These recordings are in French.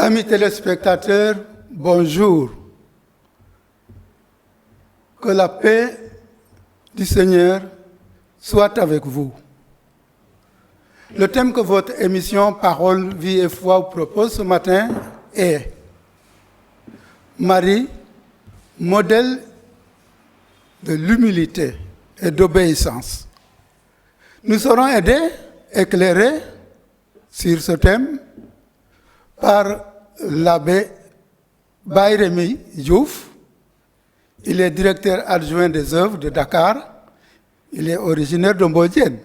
Amis téléspectateurs, bonjour. Que la paix du Seigneur soit avec vous. Le thème que votre émission Parole, Vie et Foi vous propose ce matin est Marie, modèle de l'humilité et d'obéissance. Nous serons aidés, éclairés sur ce thème par l'abbé Bayremi Diouf. Il est directeur adjoint des œuvres de Dakar. Il est originaire de Mbodiène.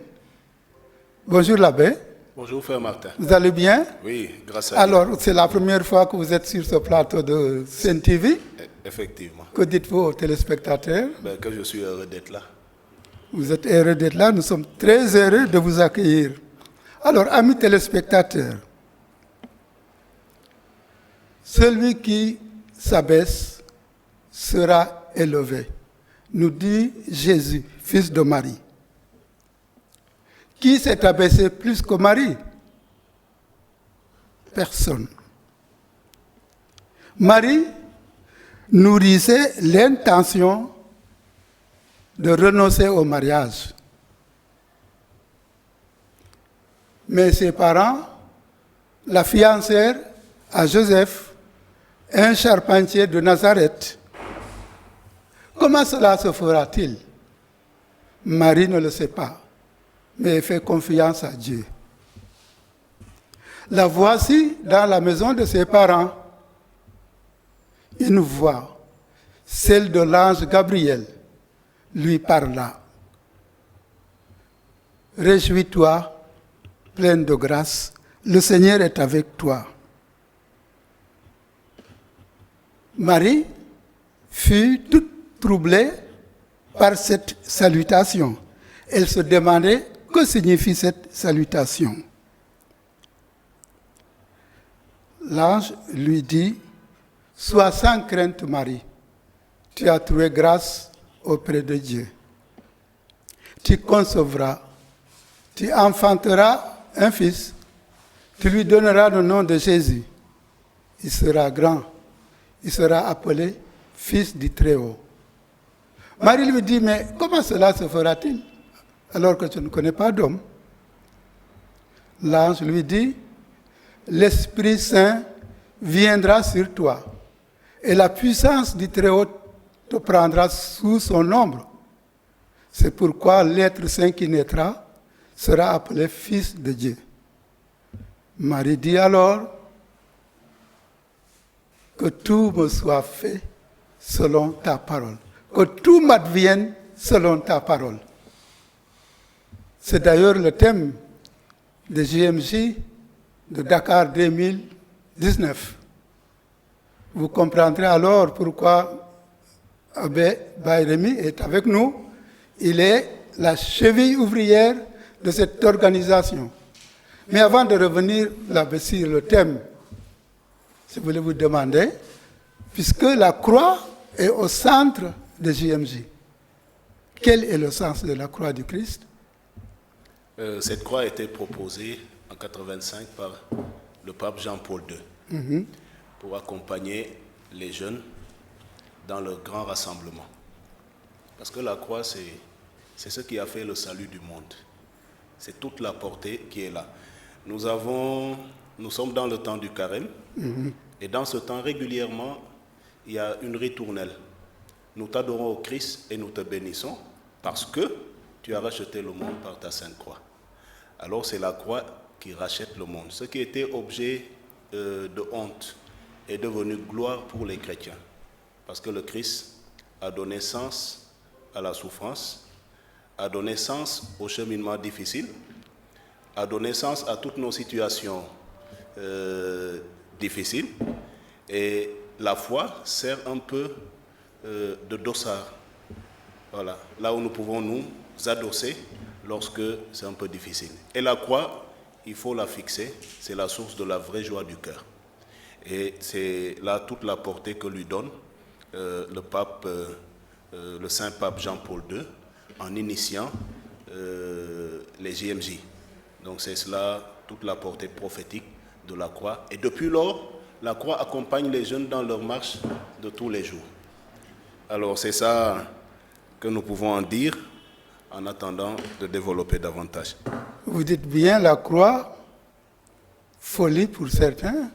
Bonjour l'abbé. Bonjour frère Martin. Vous allez bien? Oui, grâce à Dieu. Alors, c'est la première fois que vous êtes sur ce plateau de Sen TV. Effectivement. Que dites-vous aux téléspectateurs? Que je suis heureux d'être là. Vous êtes heureux d'être là. Nous sommes très heureux de vous accueillir. Alors, amis téléspectateurs, celui qui s'abaisse sera élevé, nous dit Jésus, fils de Marie. Qui s'est abaissé plus que Marie? Personne. Marie nourrissait l'intention de renoncer au mariage. Mais ses parents la fiancèrent à Joseph, un charpentier de Nazareth. Comment cela se fera-t-il? Marie ne le sait pas, mais elle fait confiance à Dieu. La voici dans la maison de ses parents. Une voix, celle de l'ange Gabriel, lui parla. Réjouis-toi, pleine de grâce, le Seigneur est avec toi. Marie fut toute troublée par cette salutation. Elle se demandait que signifie cette salutation. L'ange lui dit, « Sois sans crainte, Marie, tu as trouvé grâce auprès de Dieu. Tu concevras, tu enfanteras un fils, tu lui donneras le nom de Jésus. Il sera grand, il sera appelé Fils du Très-Haut. » Marie lui dit, mais comment cela se fera-t-il alors que tu ne connais pas d'homme? L'ange lui dit, l'Esprit Saint viendra sur toi et la puissance du Très-Haut te prendra sous son ombre. C'est pourquoi l'être saint qui naîtra sera appelé Fils de Dieu. Marie dit alors, que tout me soit fait selon ta parole. Que tout m'advienne selon ta parole. C'est d'ailleurs le thème de JMJ de Dakar 2019. Vous comprendrez alors pourquoi Abbé Bayremi est avec nous. Il est la cheville ouvrière de cette organisation. Mais avant de revenir là sur le thème, je voulais vous demander, puisque la croix est au centre de JMJ, quel est le sens de la croix du Christ? Cette croix a été proposée en 1985 par le pape Jean-Paul II pour accompagner les jeunes dans leur grand rassemblement. Parce que la croix, c'est ce qui a fait le salut du monde. C'est toute la portée qui est là. Nous sommes dans le temps du carême, et dans ce temps, régulièrement, il y a une ritournelle. Nous t'adorons au Christ et nous te bénissons parce que tu as racheté le monde par ta sainte croix. Alors c'est la croix qui rachète le monde. Ce qui était objet de honte est devenu gloire pour les chrétiens. Parce que le Christ a donné sens à la souffrance, a donné sens au cheminement difficile, a donné sens à toutes nos situations difficiles. Et la foi sert un peu de dossard. Voilà, là où nous pouvons nous adosser lorsque c'est un peu difficile. Et la croix, il faut la fixer, c'est la source de la vraie joie du cœur. Et c'est là toute la portée que lui donne le saint pape Jean-Paul II en initiant les JMJ. Donc c'est cela toute la portée prophétique de la croix. Et depuis lors, La croix accompagne les jeunes dans leur marche de tous les jours. Alors c'est ça que nous pouvons en dire en attendant de développer davantage. Vous dites bien la croix, folie pour certains,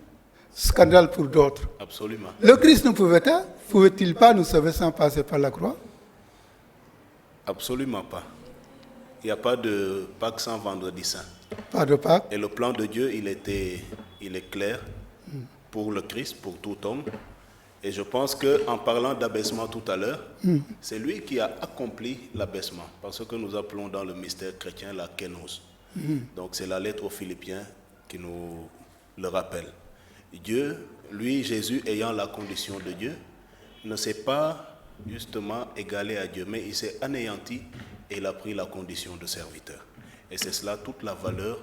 scandale pour d'autres. Absolument. Le Christ ne pouvait-il pas nous sauver sans passer par la croix? Absolument pas. Il n'y a pas de Pâques sans vendredi saint. Pas de Pâques. Et le plan de Dieu, il est clair pour le Christ, pour tout homme. Et je pense qu'en parlant d'abaissement tout à l'heure, c'est lui qui a accompli l'abaissement, parce que nous appelons dans le mystère chrétien la kénos. Donc c'est la lettre aux Philippiens qui nous le rappelle. Dieu, lui, Jésus, ayant la condition de Dieu, ne s'est pas justement égalé à Dieu, mais il s'est anéanti et il a pris la condition de serviteur. Et c'est cela toute la valeur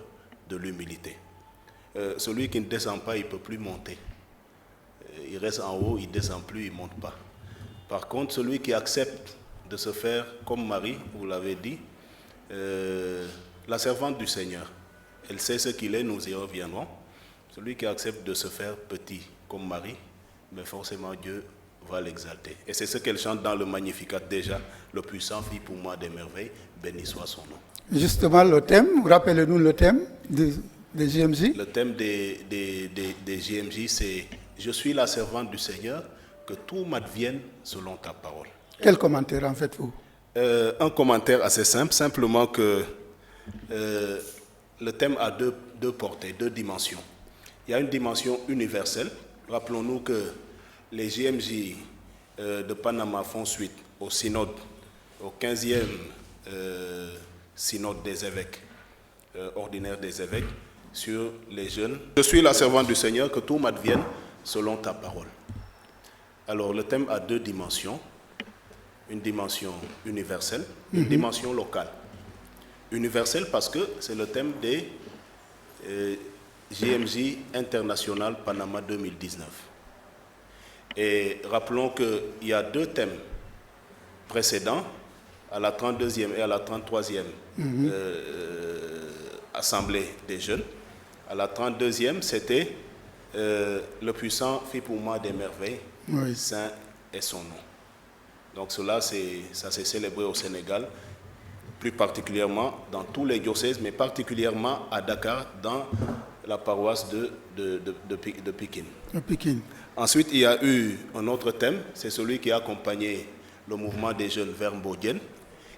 de l'humilité. Celui qui ne descend pas, il ne peut plus monter. Il reste en haut, il ne descend plus, il ne monte pas. Par contre, celui qui accepte de se faire comme Marie, vous l'avez dit, la servante du Seigneur, elle sait ce qu'il est, nous y reviendrons. Celui qui accepte de se faire petit comme Marie, mais forcément Dieu va l'exalter. Et c'est ce qu'elle chante dans le Magnificat déjà. Le puissant fit pour moi des merveilles, béni soit son nom. Justement, le thème, rappelez-nous le thème des JMJ. Le thème des JMJ, c'est « Je suis la servante du Seigneur, que tout m'advienne selon ta parole ». Quel commentaire en faites-vous? Un commentaire assez simple, simplement que le thème a deux portées, deux dimensions. Il y a une dimension universelle. Rappelons-nous que les JMJ de Panama font suite au synode, au 15e synode des évêques, ordinaire des évêques, sur les jeunes. Je suis la servante du Seigneur, que tout m'advienne selon ta parole. Alors le thème a deux dimensions, une dimension universelle, une dimension locale. Universelle parce que c'est le thème des JMJ International Panama 2019. Et rappelons qu'il y a deux thèmes précédents, à la 32e et à la 33e Assemblée des jeunes. À la 32e, c'était le puissant fit pour moi des merveilles, saint est son nom. Donc ça s'est célébré au Sénégal, plus particulièrement dans tous les diocèses, mais particulièrement à Dakar, dans la paroisse de Pikine. Ensuite, il y a eu un autre thème, c'est celui qui a accompagné le mouvement des jeunes vers Mbodiène.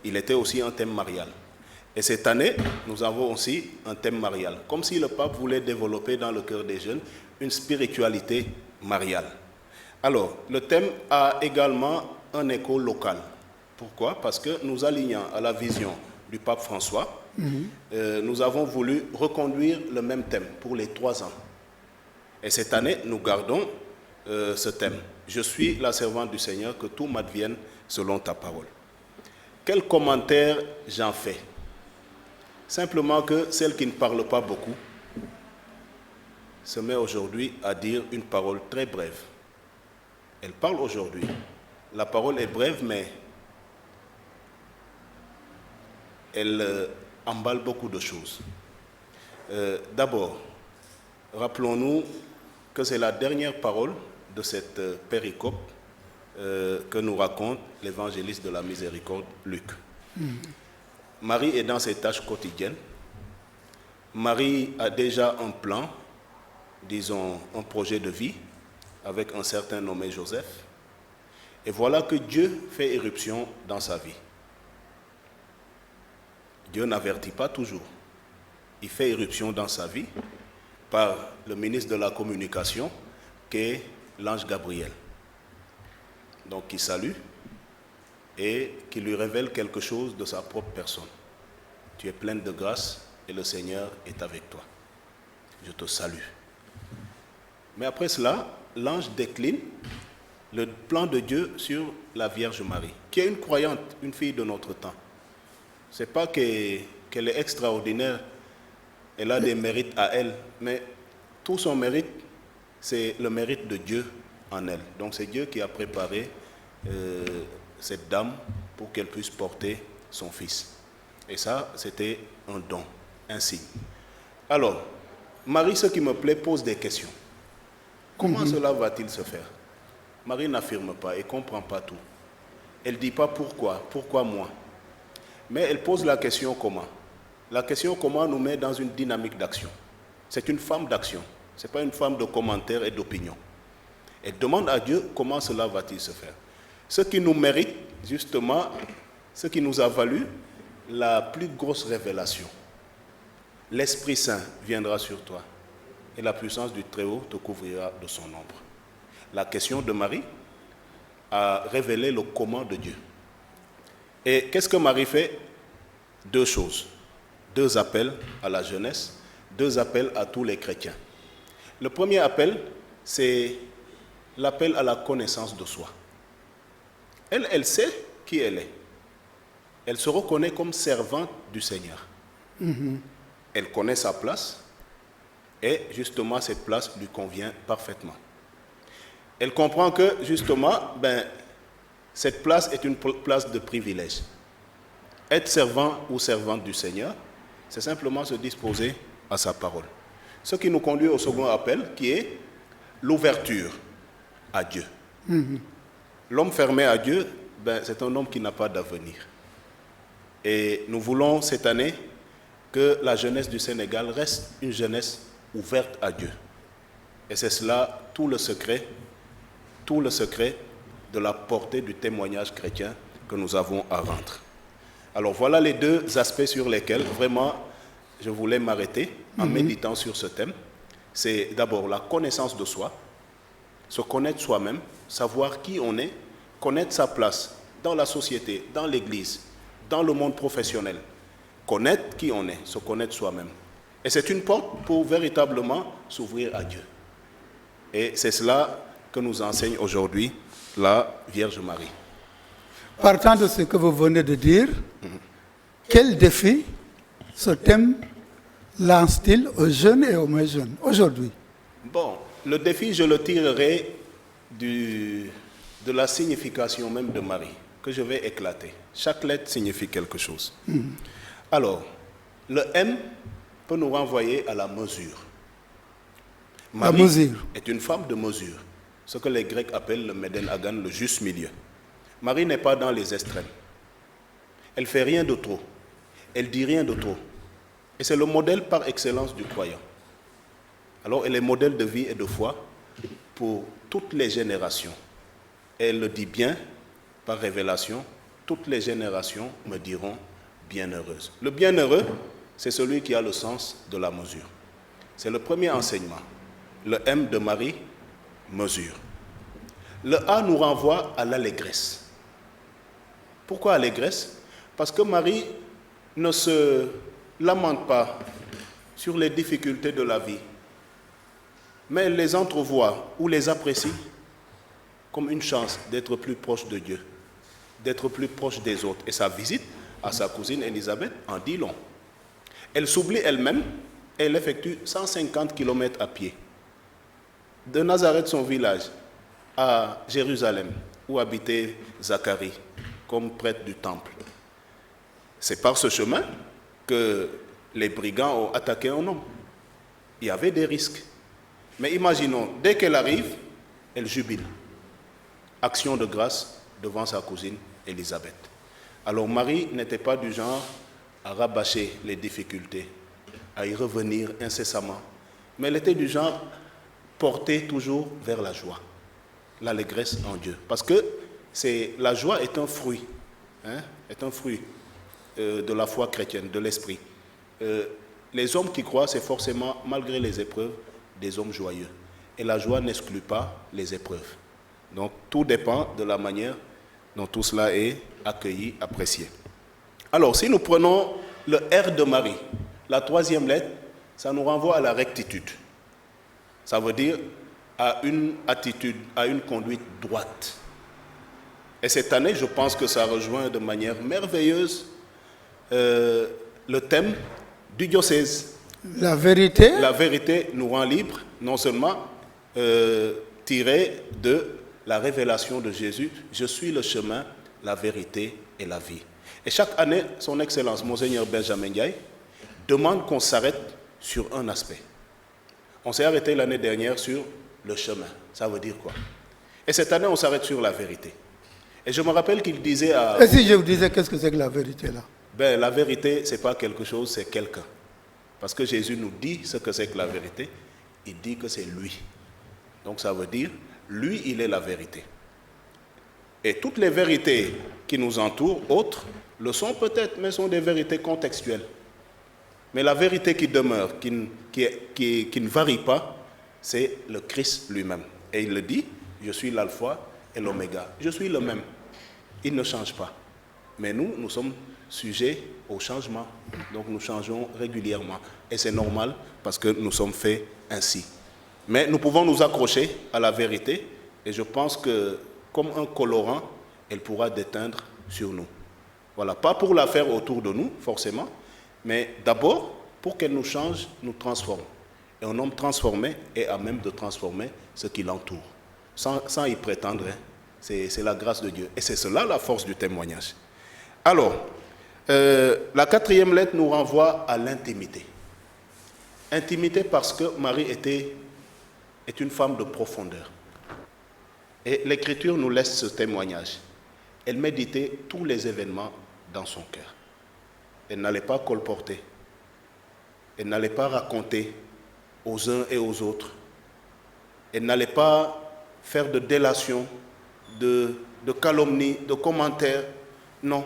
Il était aussi un thème marial. Et cette année, nous avons aussi un thème marial, comme si le pape voulait développer dans le cœur des jeunes une spiritualité mariale. Alors, le thème a également un écho local. Pourquoi? Parce que nous alignant à la vision du pape François, nous avons voulu reconduire le même thème pour les 3 ans. Et cette année, nous gardons ce thème. Je suis la servante du Seigneur, que tout m'advienne selon ta parole. Quel commentaire j'en fais? Simplement que celle qui ne parle pas beaucoup se met aujourd'hui à dire une parole très brève. Elle parle aujourd'hui. La parole est brève, mais elle emballe beaucoup de choses. D'abord, rappelons-nous que c'est la dernière parole de cette péricope que nous raconte l'évangéliste de la miséricorde, Luc. Marie est dans ses tâches quotidiennes. Marie a déjà un plan, disons un projet de vie, avec un certain nommé Joseph. Et voilà que Dieu fait éruption dans sa vie. Dieu n'avertit pas toujours. Il fait éruption dans sa vie par le ministre de la Communication, qui est l'ange Gabriel. Donc, qui salue et qui lui révèle quelque chose de sa propre personne. Tu es pleine de grâce et le Seigneur est avec toi. Je te salue. Mais après cela, l'ange décline le plan de Dieu sur la Vierge Marie, qui est une croyante, une fille de notre temps. Ce n'est pas qu'elle est extraordinaire, elle a des mérites à elle, mais tout son mérite, c'est le mérite de Dieu en elle. Donc c'est Dieu qui a préparé cette dame pour qu'elle puisse porter son fils. Et ça, c'était un don, un signe. Alors, Marie, ce qui me plaît, pose des questions. Comment cela va-t-il se faire? Marie n'affirme pas et ne comprend pas tout. Elle ne dit pas pourquoi moi. Mais elle pose la question comment. La question comment nous met dans une dynamique d'action. C'est une femme d'action, ce n'est pas une femme de commentaires et d'opinion. Elle demande à Dieu comment cela va-t-il se faire. Ce qui nous mérite, justement, ce qui nous a valu la plus grosse révélation. L'Esprit Saint viendra sur toi et la puissance du Très-Haut te couvrira de son ombre. La question de Marie a révélé le comment de Dieu. Et qu'est-ce que Marie fait? Deux choses. Deux appels à la jeunesse, deux appels à tous les chrétiens. Le premier appel, c'est l'appel à la connaissance de soi. Elle sait qui elle est. Elle se reconnaît comme servante du Seigneur. Elle connaît sa place et justement cette place lui convient parfaitement. Elle comprend que justement, cette place est une place de privilège. Être servant ou servante du Seigneur, c'est simplement se disposer à sa parole. Ce qui nous conduit au second appel, qui est l'ouverture à Dieu. L'homme fermé à Dieu, c'est un homme qui n'a pas d'avenir. Et nous voulons cette année que la jeunesse du Sénégal reste une jeunesse ouverte à Dieu. Et c'est cela tout le secret de la portée du témoignage chrétien que nous avons à rendre. Alors voilà les deux aspects sur lesquels vraiment je voulais m'arrêter en méditant sur ce thème. C'est d'abord la connaissance de soi, se connaître soi-même, savoir qui on est, connaître sa place dans la société, dans l'Église, dans le monde professionnel. Connaître qui on est, se connaître soi-même. Et c'est une porte pour véritablement s'ouvrir à Dieu. Et c'est cela que nous enseigne aujourd'hui la Vierge Marie. Partant de ce que vous venez de dire, quel défi ce thème lance-t-il aux jeunes et aux moins jeunes aujourd'hui? Bon, le défi, je le tirerai de la signification même de Marie, que je vais éclater. Chaque lettre signifie quelque chose. Alors, le M peut nous renvoyer à la mesure. Marie est une femme de mesure, ce que les Grecs appellent le Meden Hagan, le juste milieu. Marie n'est pas dans les extrêmes. Elle ne fait rien de trop. Elle dit rien de trop. Et c'est le modèle par excellence du croyant. Alors, elle est modèle de vie et de foi pour toutes les générations. Et elle le dit bien, par révélation, toutes les générations me diront bienheureuse. Le bienheureux, c'est celui qui a le sens de la mesure. C'est le premier enseignement. Le M de Marie, mesure. Le A nous renvoie à l'allégresse. Pourquoi allégresse? Parce que Marie ne se lamente pas sur les difficultés de la vie, mais elle les entrevoit ou les apprécie comme une chance d'être plus proche de Dieu, d'être plus proche des autres. Et sa visite à sa cousine Élisabeth en dit long. Elle s'oublie elle-même et elle effectue 150 km à pied. De Nazareth, son village, à Jérusalem, où habitait Zacharie, comme prêtre du temple. C'est par ce chemin que les brigands ont attaqué un homme. Il y avait des risques. Mais imaginons, dès qu'elle arrive, elle jubile. Action de grâce devant sa cousine Élisabeth. Alors Marie n'était pas du genre à rabâcher les difficultés, à y revenir incessamment, mais elle était du genre portée toujours vers la joie, l'allégresse en Dieu. Parce que la joie est un fruit, de la foi chrétienne, de l'esprit. Les hommes qui croient, c'est forcément, malgré les épreuves, des hommes joyeux. Et la joie n'exclut pas les épreuves. Donc tout dépend de la manière dont tout cela est accueilli, apprécié. Alors, si nous prenons le R de Marie, la troisième lettre, ça nous renvoie à la rectitude. Ça veut dire à une attitude, à une conduite droite. Et cette année, je pense que ça rejoint de manière merveilleuse le thème du diocèse. La vérité. La vérité nous rend libres, non seulement tiré de la révélation de Jésus, je suis le chemin, la vérité et la vie. Et chaque année, son Excellence, Monseigneur Benjamin Ndiaye, demande qu'on s'arrête sur un aspect. On s'est arrêté l'année dernière sur le chemin. Ça veut dire quoi? Et cette année, on s'arrête sur la vérité. Et je me rappelle qu'il disait à... Et si je vous disais qu'est-ce que c'est que la vérité là? Ben, la vérité, ce n'est pas quelque chose, c'est quelqu'un. Parce que Jésus nous dit ce que c'est que la vérité. Il dit que c'est lui. Donc ça veut dire, lui, il est la vérité. Et toutes les vérités qui nous entourent, autres, le sont peut-être, mais sont des vérités contextuelles. Mais la vérité qui demeure, qui ne varie pas, c'est le Christ lui-même. Et il le dit, je suis l'alpha et l'oméga. Je suis le même. Il ne change pas. Mais nous sommes sujets au changement. Donc nous changeons régulièrement. Et c'est normal parce que nous sommes faits ainsi. Mais nous pouvons nous accrocher à la vérité. Et je pense que, comme un colorant, elle pourra déteindre sur nous. Voilà, pas pour la faire autour de nous, forcément, mais d'abord, pour qu'elle nous change, nous transforme. Et un homme transformé est à même de transformer ce qui l'entoure. Sans y prétendre, hein. C'est la grâce de Dieu. Et c'est cela la force du témoignage. Alors, la 4e lettre nous renvoie à l'intimité. Intimité parce que Marie est une femme de profondeur. Et l'Écriture nous laisse ce témoignage. Elle méditait tous les événements dans son cœur. Elle n'allait pas colporter. Elle n'allait pas raconter aux uns et aux autres. Elle n'allait pas faire de délation, de calomnie, de commentaires. Non.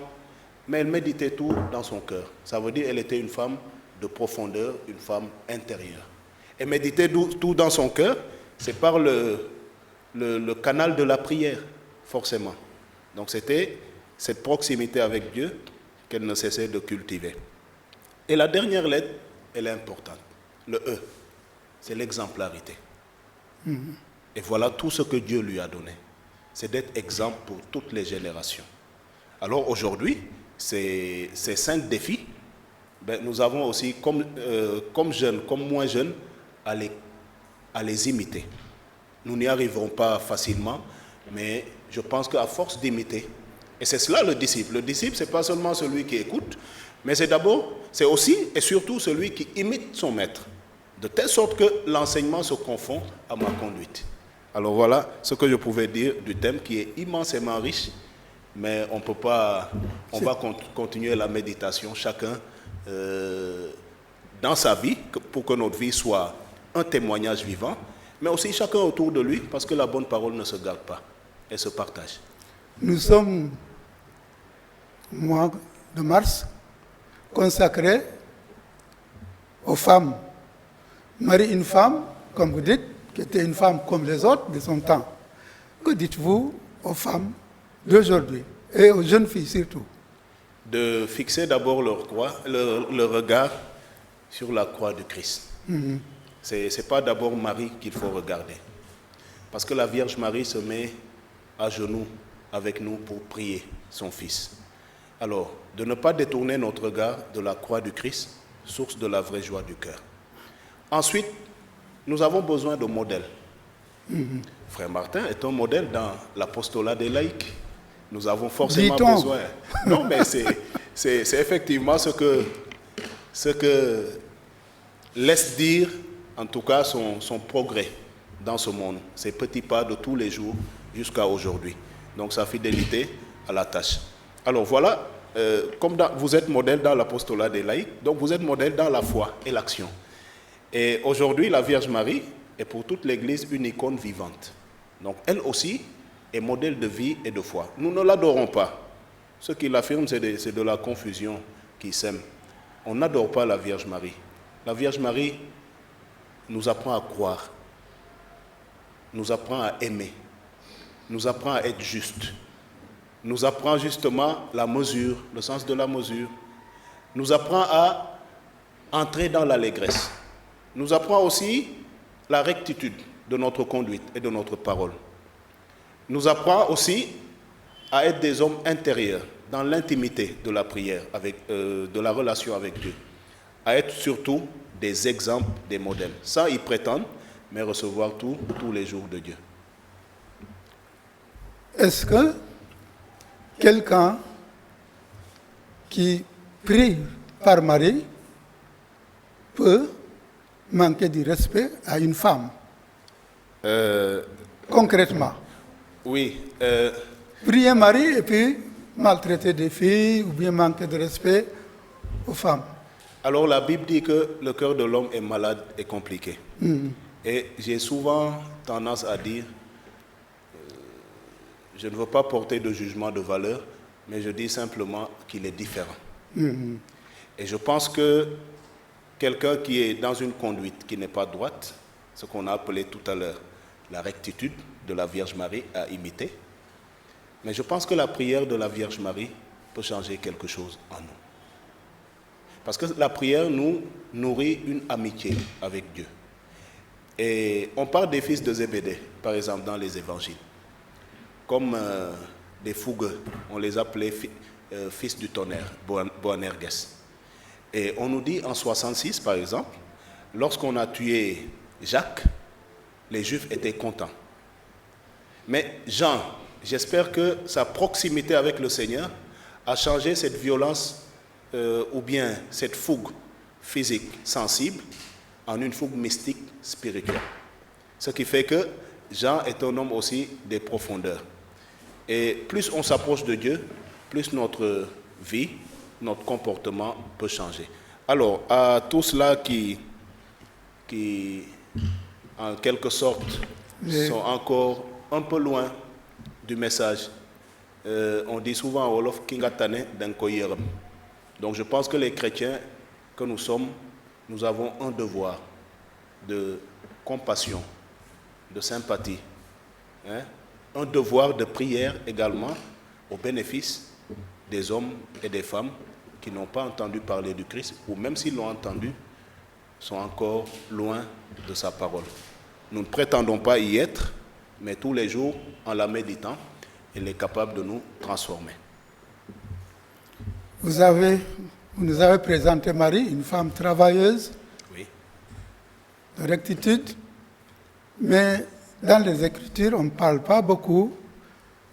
Mais elle méditait tout dans son cœur. Ça veut dire qu'elle était une femme de profondeur, une femme intérieure. Elle méditait tout dans son cœur, c'est par le canal de la prière, forcément. Donc c'était cette proximité avec Dieu qu'elle ne cessait de cultiver. Et la dernière lettre, elle est importante. Le E, c'est l'exemplarité. Et voilà tout ce que Dieu lui a donné. C'est d'être exemple pour toutes les générations. Alors aujourd'hui, ces 5 défis, nous avons aussi, comme jeunes, comme moins jeunes, à les imiter. Nous n'y arriverons pas facilement, mais je pense qu'à force d'imiter, et c'est cela le disciple. Le disciple, ce n'est pas seulement celui qui écoute, mais c'est aussi et surtout celui qui imite son maître, de telle sorte que l'enseignement se confond à ma conduite. Alors voilà ce que je pouvais dire du thème qui est immensément riche, mais on peut pas, on va continuer la méditation, chacun dans sa vie, pour que notre vie soit un témoignage vivant, mais aussi chacun autour de lui, parce que la bonne parole ne se garde pas, elle se partage. Nous sommes au mois de mars consacré aux femmes. Marie, une femme, comme vous dites, qui était une femme comme les autres de son temps. Que dites-vous aux femmes d'aujourd'hui et aux jeunes filles surtout? De fixer d'abord leur regard sur la croix du Christ. Ce n'est pas d'abord Marie qu'il faut regarder. Parce que la Vierge Marie se met à genoux avec nous pour prier son Fils. Alors, de ne pas détourner notre regard de la croix du Christ, source de la vraie joie du cœur. Ensuite, nous avons besoin de modèles. Frère Martin est un modèle dans l'apostolat des laïcs. Nous avons forcément besoin. Non, mais c'est effectivement ce que laisse dire, en tout cas, son progrès dans ce monde. Ses petits pas de tous les jours jusqu'à aujourd'hui. Donc, sa fidélité à la tâche. Alors voilà, comme vous êtes modèle dans l'apostolat des laïcs, donc vous êtes modèle dans la foi et l'action. Et aujourd'hui, la Vierge Marie est pour toute l'Église une icône vivante. Donc elle aussi est modèle de vie et de foi. Nous ne l'adorons pas. Ceux qui l'affirment, c'est de la confusion qui sème. On n'adore pas la Vierge Marie. La Vierge Marie nous apprend à croire, nous apprend à aimer, nous apprend à être juste, nous apprend justement la mesure, le sens de la mesure, nous apprend à entrer dans l'allégresse, nous apprend aussi la rectitude de notre conduite et de notre parole, nous apprend aussi à être des hommes intérieurs dans l'intimité de la prière, de la relation avec Dieu, à être surtout des exemples, des modèles, sans y prétendre, mais recevoir tous les jours de Dieu. Est-ce que quelqu'un qui prie par Marie peut manquer du respect à une femme? Concrètement. Oui. Prier Marie et puis maltraiter des filles ou bien manquer de respect aux femmes. Alors la Bible dit que le cœur de l'homme est malade et compliqué. Et j'ai souvent tendance à dire, je ne veux pas porter de jugement de valeur, mais je dis simplement qu'il est différent. Et je pense que quelqu'un qui est dans une conduite qui n'est pas droite, ce qu'on a appelé tout à l'heure la rectitude de la Vierge Marie à imiter, mais je pense que la prière de la Vierge Marie peut changer quelque chose en nous. Parce que la prière nous nourrit une amitié avec Dieu. Et on parle des fils de Zébédée, par exemple, dans les évangiles. Comme des fougueux, on les appelait fils du tonnerre, Boanerges. Et on nous dit en 66, par exemple, lorsqu'on a tué Jacques, les Juifs étaient contents. Mais Jean, j'espère que sa proximité avec le Seigneur a changé cette violence ou bien cette fougue physique sensible en une fougue mystique spirituelle. Ce qui fait que Jean est un homme aussi des profondeurs. Et plus on s'approche de Dieu, plus notre vie, notre comportement peut changer. Alors, à tous ceux-là qui en quelque sorte, sont encore un peu loin du message, on dit souvent en Wolof, Kingatane d'Enkoyerem. Donc je pense que les chrétiens que nous sommes, nous avons un devoir de compassion, de sympathie, un devoir de prière également au bénéfice des hommes et des femmes qui n'ont pas entendu parler du Christ, ou même s'ils l'ont entendu, sont encore loin de sa parole. Nous ne prétendons pas y être, mais tous les jours, en la méditant, elle est capable de nous transformer. Vous nous avez présenté Marie, une femme travailleuse, Oui. de rectitude, mais dans les Écritures, on ne parle pas beaucoup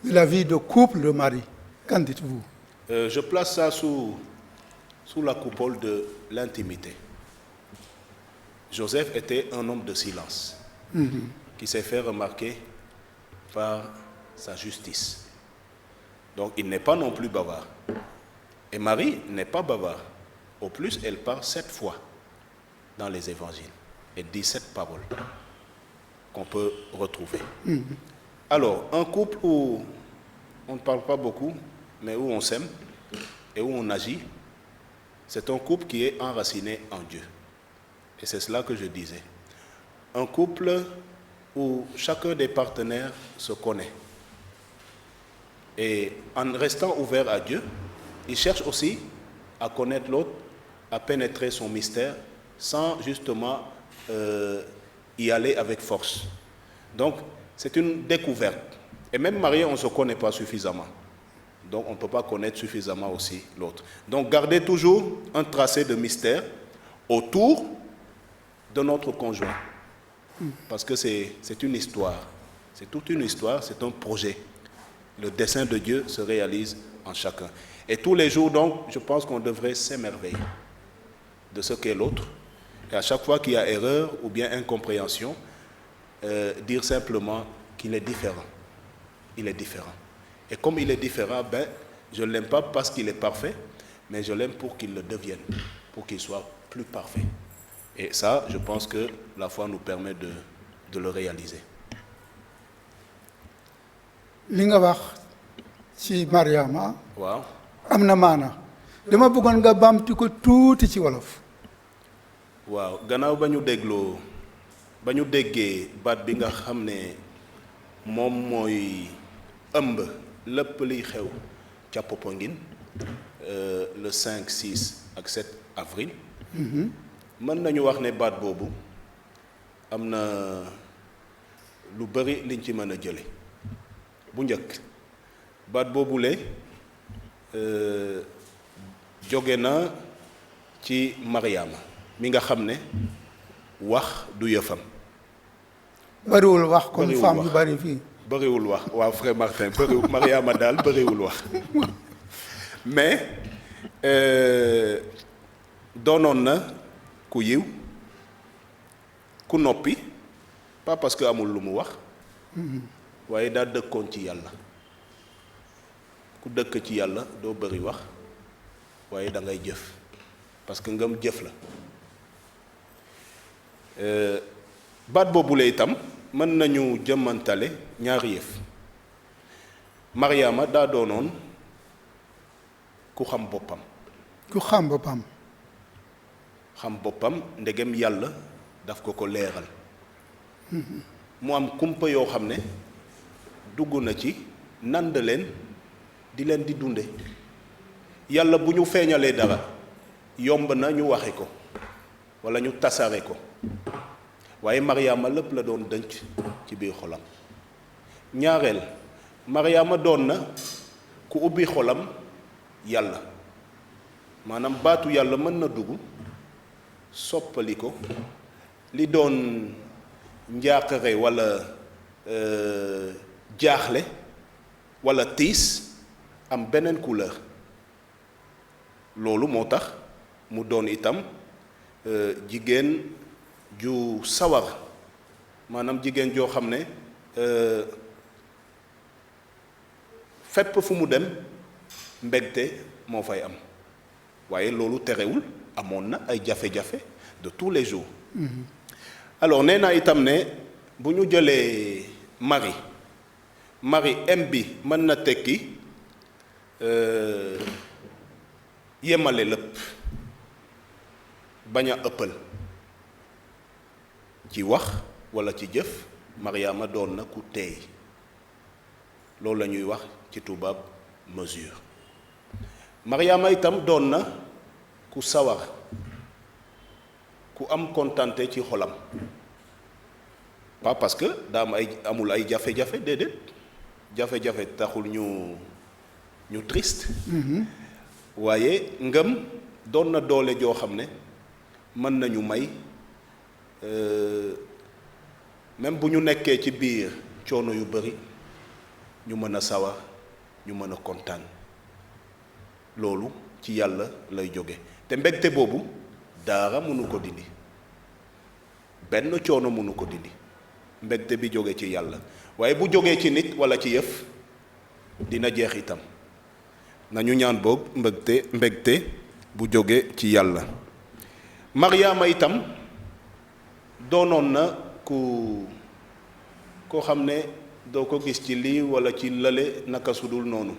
de la vie de couple de Marie. Qu'en dites-vous? Je place ça sous la coupole de l'intimité. Joseph était un homme de silence, qui s'est fait remarquer par sa justice. Donc il n'est pas non plus bavard. Et Marie n'est pas bavard. Au plus, elle parle 7 fois dans les évangiles. Elle dit 7 paroles qu'on peut retrouver. Alors, un couple où on ne parle pas beaucoup, mais où on s'aime et où on agit, c'est un couple qui est enraciné en Dieu. Et c'est cela que je disais. Un couple où chacun des partenaires se connaît. Et en restant ouvert à Dieu, il cherche aussi à connaître l'autre, à pénétrer son mystère, sans justement y aller avec force. Donc, c'est une découverte. Et même marié, on ne se connaît pas suffisamment. Donc, on ne peut pas connaître suffisamment aussi l'autre. Donc, gardez toujours un tracé de mystère autour de notre conjoint. Parce que c'est une histoire. C'est toute une histoire, c'est un projet. Le dessein de Dieu se réalise en chacun. Et tous les jours, donc, je pense qu'on devrait s'émerveiller de ce qu'est l'autre. Et à chaque fois qu'il y a erreur ou bien incompréhension, dire simplement qu'il est différent. Il est différent. Et comme il est différent, je ne l'aime pas parce qu'il est parfait, mais je l'aime pour qu'il le devienne, pour qu'il soit plus parfait. Et ça, je pense que la foi nous permet de le réaliser. li nga wax ci Mariama Waaw. am na maana dama bëggoon nga bamti ko tuuti ci wolof. waaw gannaaw ba ñu déggee baat bi nga xam ne moom mooy ëmb lépp liy xew ca Popenguine le 5, 6 ak 7 avril. mën nañu wax ne baat boobu am na lu bari liñ ci mën a jële bu njëkk baat boobule jóge na ci Mariama mi nga xam ne wax du yëfam. bariwul wax comme bariwul femme wax. yu bari fii. bëriwul wax waaw frère Martin bëriwul Mariama daal bëriwul wax mais doonoon na ku yiw ku noppi pas parce que amul lu mu wax waaye daa dëkkoon ci yàlla ku dëkk ci yàlla doo bëri wax waaye da ngay jëf parce que ngëm jëf la baat boobule itam mën nañu jëmmantale ñaari yëf Mariama daa doonoon ku xam boppam ku xam boppam ndegem yàlla daf ko leeral mu am kumpa yoo xam ne dugg na ci nand leen di dunde yàlla bu ñu feeñalee dara yomb na ñu waxe ko walla ñu tasare ko waaye Mariama lépp la doon dënc ci biir xolam ñaareel Mariama doon na ku ubbi xolam yàlla maanaam baatu yàlla mën na dugg soppali ko li doon njàqare walla jaaxle walla tiis am beneen couleur loolu moo tax mu doon itam jigéen ju sawar maanaam jigéen joo xam ne fépp fu mu dem mbégte moo fay am waaye loolu terewul amoon na ay jafe-jafe de tous les jours alors nee naa itam ne bu ñu jëlee Marie m bi mën na tekki yemale lépp bañ a ëppal ci wax walla ci jëf Mariama doon na ku teey loolu la ñuy wax ci tubaab mesure Mariama itam doon na ku sawar ku am kontante ci xolam pas parce que daa am amul ay jafe-jafe déedéet jafe-jafe taxul ñu triste waaye ngëm doon na doole joo xam ne mën nañu may même bu ñu nekkee ci biir coono yu bari ñu mën a sawar ñu mën a kontaan loolu ci yàlla lay jóge te mbégte boobu dara mënu ko dindi benn coono mënu ko dindi mbégte bi jóge ci yàlla waaye bu jógee ci nit walla ci yëf dina jeex itam nañu ñaan boog mbégte bu jóge ci yàlla Mariama itam doonoon na koo xam ne doo ko gis ci lii walla ci lële naka sudul noonu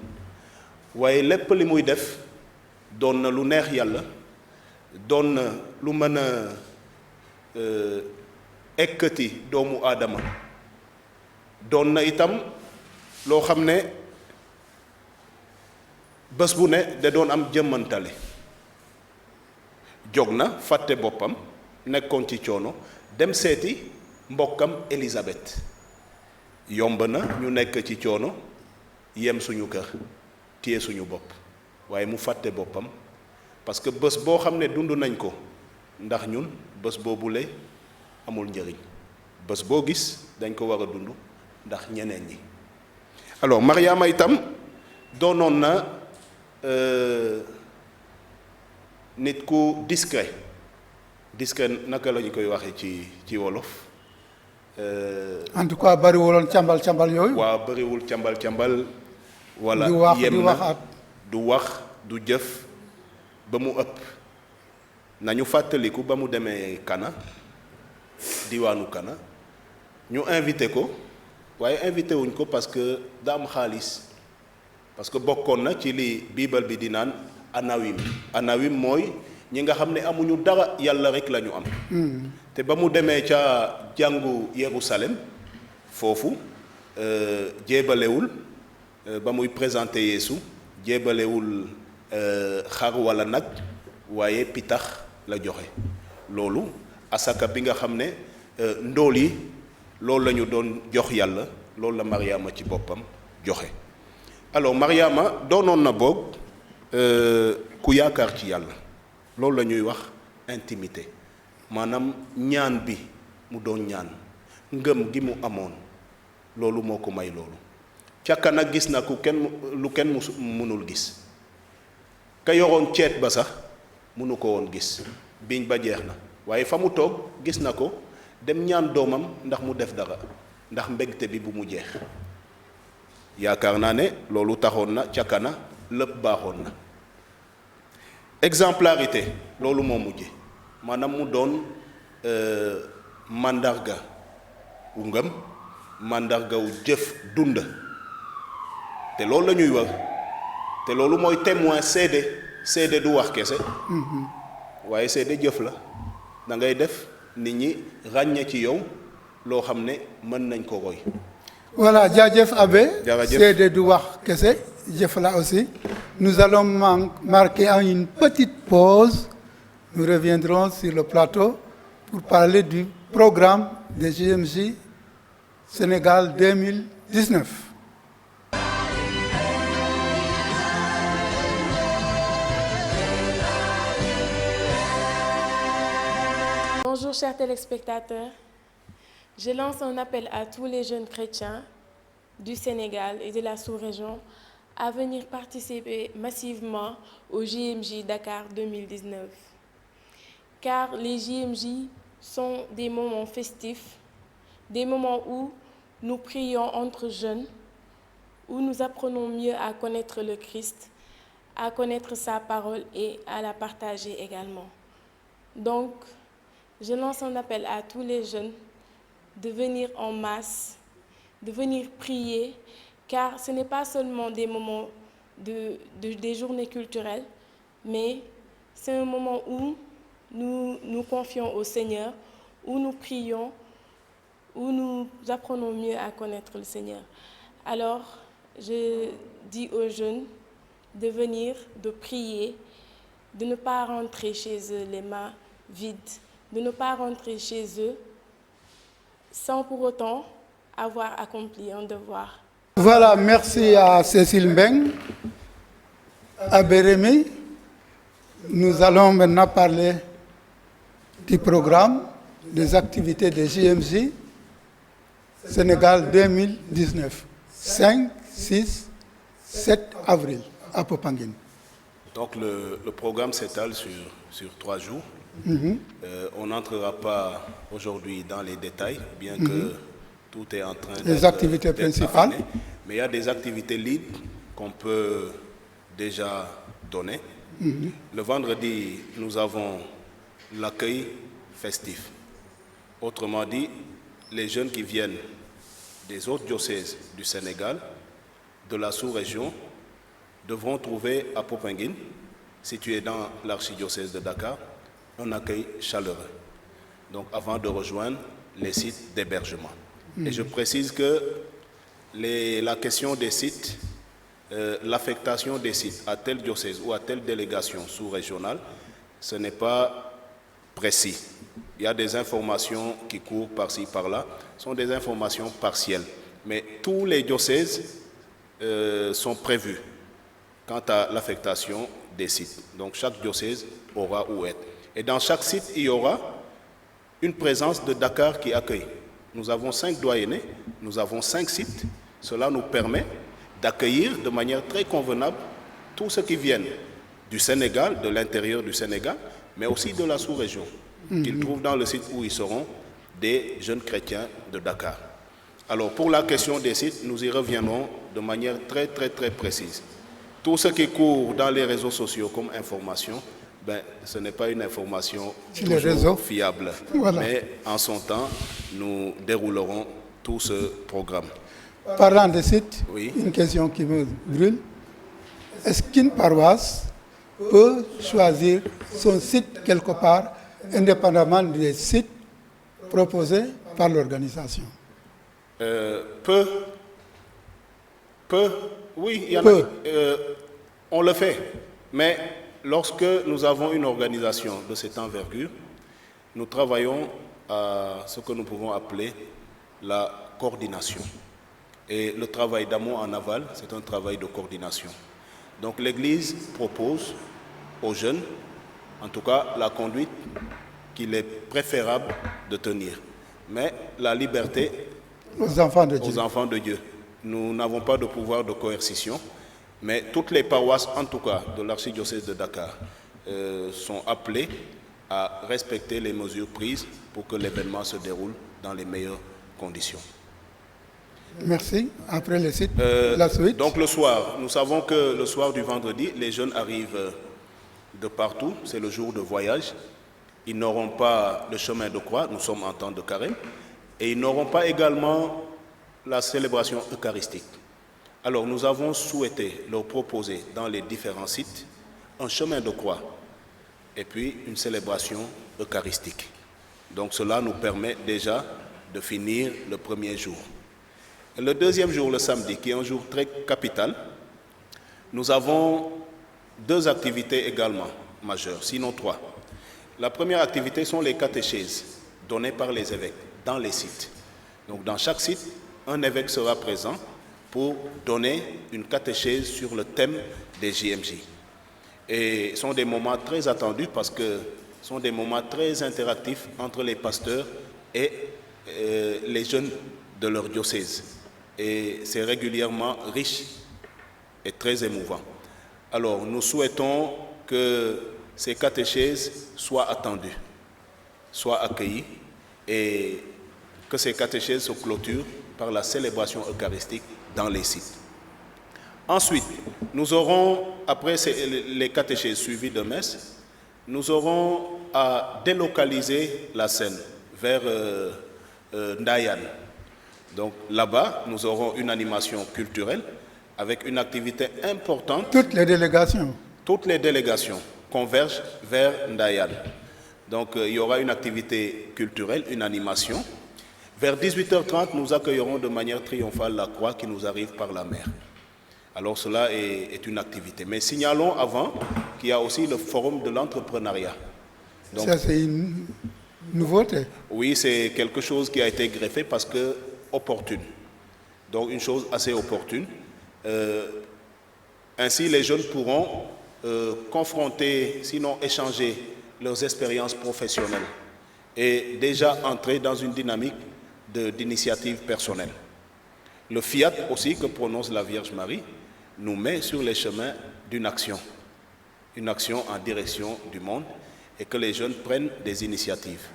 waaye lépp li muy def doon na lu neex yàlla doon na lu mën a ekkati doomu aadama doon na itam loo xam ne bés bu ne da doon am jëmmantale jóg na fàtte boppam nekkoon ci coono dem seeti mbokkam Élisabeth yomb na ñu nekk ci coono yem suñu kër téye suñu bopp waaye mu fàtte boppam parce que bés boo xam ne dund nañ ko ndax ñun bés boobule amul njëriñ bés boo gis dañ ko war a dund ndax ñeneen ñi alors Mariama itam doonoon na nit ku discret naka la ñu koy waxee ci wolof en tout cas bariwuloon càmbal yooyu waaw bariwul càmbal wala yem na du wax du jëf ba mu ëpp nañu fàttaliku ba mu demee Kana diwaanu Kana ñu invité ko waaye invité wuñ ko parce que daa am xaalis parce que bokkoon na ci li biibal bi di naan anawim mooy ñi nga xam ne amuñu dara yàlla rek la ñu am te ba mu demee ca jàngu Yerusalem foofu jéebalewul ba muy présenté Yeesu jéebalewul xar walla nag waaye pitax la joxe loolu asaka bi nga xam ne ndóol yi loolu la ñu doon jox yàlla loolu la Mariama ci boppam joxe alors Mariama doonoon na boog ku yaakaar ci yàlla loolu la ñuy wax intimité maanaam ñaan bi mu doon ñaan ngëm gi mu amoon loolu moo ko may loolu ca Kana gis na lu kenn mënul gis ka yoroon ceet ba sax mënu ko woon gis biñ ba jeex na waaye fa mu toog gis na ko dem ñaan doomam ndax mu def dara ndax mbégte bi bu mu jeex yaakaar naa ne loolu taxoon na ca kana lépp baaxoon na exemplarité loolu moo mujje maanaam mu doon mandarga wu ngëm mandarga wu jëf dund te loolu la ñuy wax te loolu mooy témoin seede du wax kese waaye seede jëf la da ngay def nit ñi ràññee ci yow loo xam ne mën nañ ko roy. Voilà, jaajëf Abbé. Jaajëf. Seede du wax kese jëf la aussi. Nous allons marquer une petite pause. Nous reviendrons sur le plateau pour parler du programme des JMJ Sénégal 2019. Bonjour chers téléspectateurs, je lance un appel à tous les jeunes chrétiens du Sénégal et de la sous-région à venir participer massivement au JMJ Dakar 2019. Car les JMJ sont des moments festifs, des moments où nous prions entre jeunes, où nous apprenons mieux à connaître le Christ, à connaître sa parole et à la partager également. Donc, je lance un appel à tous les jeunes de venir en masse, de venir prier, car ce n'est pas seulement des moments des journées culturelles, mais c'est un moment où nous nous confions au Seigneur, où nous prions, où nous apprenons mieux à connaître le Seigneur. Alors, je dis aux jeunes de venir, de prier, de ne pas rentrer chez eux les mains vides, de ne pas rentrer chez eux sans pour autant avoir accompli un devoir. Voilà, merci à Cécile Mbeng, à Bérémy. Nous allons maintenant parler du programme des activités des JMJ Sénégal 2019, 5, 6, 7 avril à Popenguine. Donc le programme s'étale sur 3 jours. On n'entrera pas aujourd'hui dans les détails, bien que tout est en train Les activités principales. affiné. Mais il y a des activités libres qu'on peut déjà donner. Le vendredi, nous avons l'accueil festif. Autrement dit, les jeunes qui viennent des autres diocèses du Sénégal, de la sous-région, devront trouver à Popenguine, situé dans l'archidiocèse de Dakar, un accueil chaleureux. Donc avant de rejoindre les sites d'hébergement. Et je précise que la question des sites, l'affectation des sites à tel diocèse ou à telle délégation sous-régionale, ce n'est pas précis. Il y a des informations qui courent par-ci, par-là, ce sont des informations partielles. Mais tous les diocèses sont prévus quant à l'affectation des sites. Donc chaque diocèse aura où être. Et dans chaque site, il y aura une présence de Dakar qui accueille. Nous avons 5 doyennés, nous avons 5 sites. Cela nous permet d'accueillir de manière très convenable tous ceux qui viennent du Sénégal, de l'intérieur du Sénégal, mais aussi de la sous-région, qu'ils trouvent dans le site où ils seront des jeunes chrétiens de Dakar. Alors pour la question des sites, nous y reviendrons de manière très précise. Tout ce qui court dans les réseaux sociaux comme information, ce n'est pas une information toujours fiable. Voilà. Mais en son temps, nous déroulerons tout ce programme. Parlant de sites, Oui. une question qui me brûle. Est-ce qu'une paroisse peut choisir son site quelque part, indépendamment des sites proposés par l'organisation? Oui, il y en Peu. on le fait. Mais lorsque nous avons une organisation de cette envergure, nous travaillons à ce que nous pouvons appeler la coordination. Et le travail d'amont en aval, c'est un travail de coordination. Donc l'Église propose aux jeunes, en tout cas la conduite qu'il est préférable de tenir. Mais la liberté Aux enfants de Dieu. aux enfants de Dieu. Nous n'avons pas de pouvoir de coercition, mais toutes les paroisses, en tout cas de l'archidiocèse de Dakar, sont appelées à respecter les mesures prises pour que l'événement se déroule dans les meilleures conditions. Merci. Après le site, la suite. Donc le soir, nous savons que le soir du vendredi, les jeunes arrivent de partout, c'est le jour de voyage. Ils n'auront pas le chemin de croix, nous sommes en temps de carême, et ils n'auront pas également la célébration eucharistique. Alors nous avons souhaité leur proposer dans les différents sites un chemin de croix et puis une célébration eucharistique. Donc cela nous permet déjà de finir le premier jour. Et le deuxième jour, le samedi, qui est un jour très capital, nous avons 2 activités également majeures, sinon 3. La première activité sont les catéchèses données par les évêques dans les sites. Donc dans chaque site, un évêque sera présent pour donner une catéchèse sur le thème des JMJ. Et ce sont des moments très attendus parce que ce sont des moments très interactifs entre les pasteurs et les jeunes de leur diocèse. Et c'est régulièrement riche et très émouvant. Alors nous souhaitons que ces catéchèses soient attendues, soient accueillies et que ces catéchèses se clôturent par la célébration eucharistique dans les sites. Ensuite, nous aurons, après les catéchèses suivies de messe, nous aurons à délocaliser la scène vers Ndayan. Donc là-bas, nous aurons une animation culturelle avec une activité importante. Toutes les délégations convergent vers Ndayan. Donc il y aura une activité culturelle, une animation. Vers 18h30, nous accueillerons de manière triomphale la croix qui nous arrive par la mer. Alors cela est une activité. Mais signalons avant qu'il y a aussi le forum de l'entrepreneuriat. Donc, ça, c'est une nouveauté. Oui, c'est quelque chose qui a été greffé parce que opportune. Donc une chose assez opportune. Ainsi, les jeunes pourront confronter, sinon échanger leurs expériences professionnelles et déjà entrer dans une dynamique d'initiative personnelle. Le fiat aussi que prononce la Vierge Marie nous met sur les chemins d'une action en direction du monde et que les jeunes prennent des initiatives.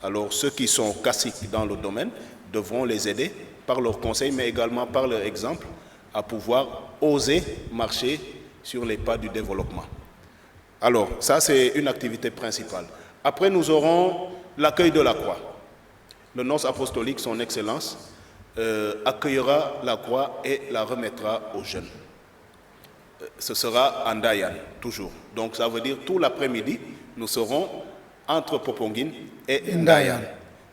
Alors ceux qui sont caciques dans le domaine devront les aider par leurs conseils mais également par leur exemple à pouvoir oser marcher sur les pas du développement. Alors ça c'est une activité principale. Après nous aurons l'accueil de la croix. Le nonce apostolique, son Excellence, accueillera la croix et la remettra aux jeunes. Ce sera à Ndayan, toujours. Donc ça veut dire tout l'après-midi, nous serons entre Popenguine et Ndayan.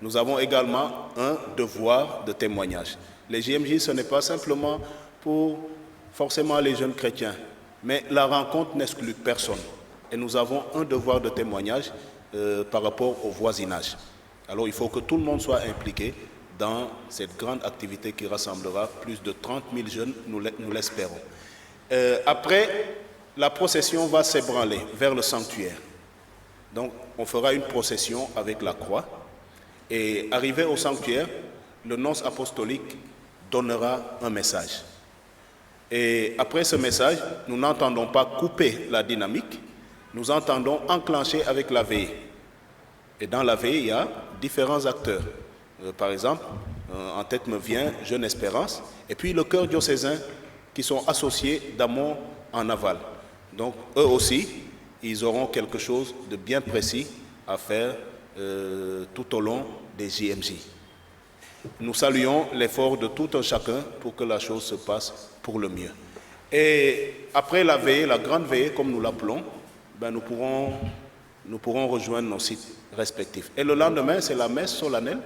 Nous avons également un devoir de témoignage. Les JMJ, ce n'est pas simplement pour forcément les jeunes chrétiens, mais la rencontre n'exclut personne. Et nous avons un devoir de témoignage par rapport au voisinage. Alors il faut que tout le monde soit impliqué dans cette grande activité qui rassemblera plus de 30 000 jeunes, nous l'espérons. Après, la procession va s'ébranler vers le sanctuaire. Donc on fera une procession avec la croix et arrivé au sanctuaire, le nonce apostolique donnera un message. Et après ce message, nous n'entendons pas couper la dynamique, nous entendons enclencher avec la veillée. Et dans la veillée, il y a différents acteurs. Par exemple, en tête me vient Jeune Espérance, et puis le chœur diocésain qui sont associés d'amont en aval. Donc eux aussi, ils auront quelque chose de bien précis à faire tout au long des JMJ. Nous saluons l'effort de tout un chacun pour que la chose se passe pour le mieux. Et après la veillée, la grande veillée comme nous l'appelons, nous pourrons rejoindre nos sites respectifs. Et le lendemain, c'est la messe solennelle,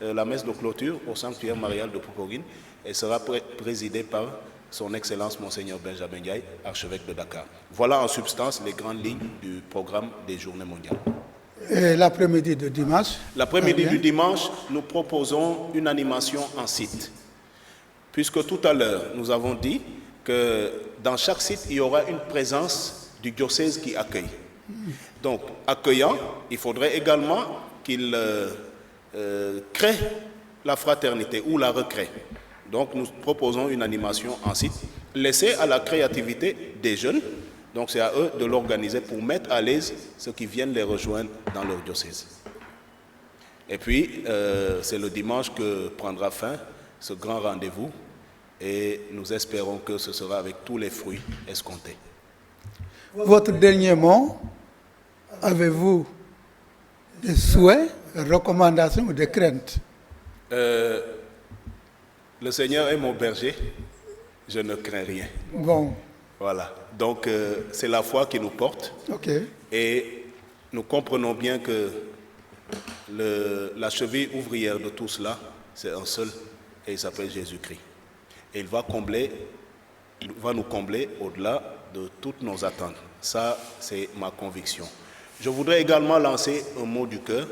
la messe de clôture au sanctuaire marial de Popenguine, et sera présidée par son Excellence Monseigneur Benjamin Ndiaye, archevêque de Dakar. Voilà en substance les grandes lignes du programme des Journées mondiales. Et l'après-midi de dimanche? L'après-midi du dimanche, nous proposons une animation en site. Puisque tout à l'heure, nous avons dit que dans chaque site, il y aura une présence du diocèse qui accueille. Donc, accueillant, il faudrait également qu'il crée la fraternité ou la recrée. Donc, nous proposons une animation en site, laissée à la créativité des jeunes. Donc c'est à eux de l'organiser pour mettre à l'aise ceux qui viennent les rejoindre dans leur diocèse. Et puis, c'est le dimanche que prendra fin ce grand rendez-vous et nous espérons que ce sera avec tous les fruits escomptés. Votre dernier mot, avez-vous des souhaits, des recommandations ou des craintes? Le Seigneur est mon berger, je ne crains rien. Bon, Voilà, donc c'est la foi qui nous porte ok. et nous comprenons bien que la cheville ouvrière de tout cela, c'est un seul et il s'appelle Jésus-Christ. Et il va nous combler au-delà de toutes nos attentes. Ça, c'est ma conviction. Je voudrais également lancer un mot du cœur,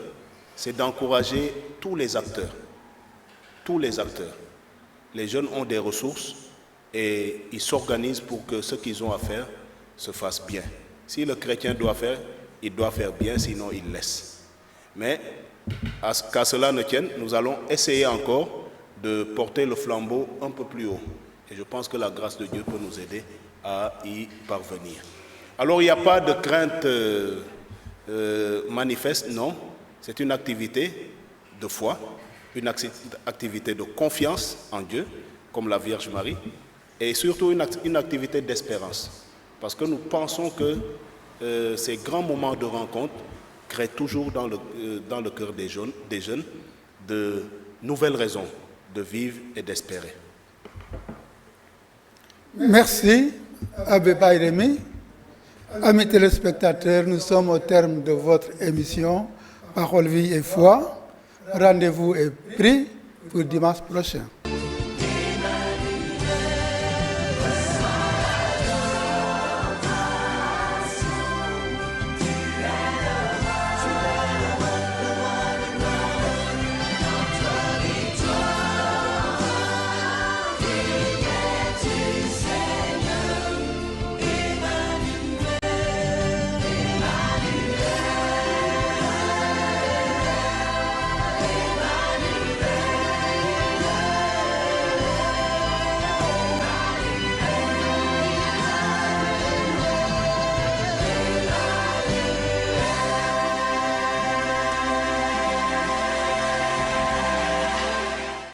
c'est d'encourager tous les acteurs. Tous les acteurs. Les jeunes ont des ressources et ils s'organisent pour que ce qu'ils ont à faire se fasse bien. Si le chrétien doit faire, il doit faire bien, sinon il laisse. Mais qu'à cela ne tienne, nous allons essayer encore de porter le flambeau un peu plus haut. Et je pense que la grâce de Dieu peut nous aider à y parvenir. Alors il n'y a pas de crainte manifeste, non. C'est une activité de foi, une activité de confiance en Dieu, comme la Vierge Marie, et surtout une activité d'espérance. Parce que nous pensons que ces grands moments de rencontre créent toujours dans le cœur des jeunes de nouvelles raisons de vivre et d'espérer. Merci, Abbé Bayremi. Amis téléspectateurs, nous sommes au terme de votre émission Parole, Vie et Foi. Rendez-vous est pris pour dimanche prochain.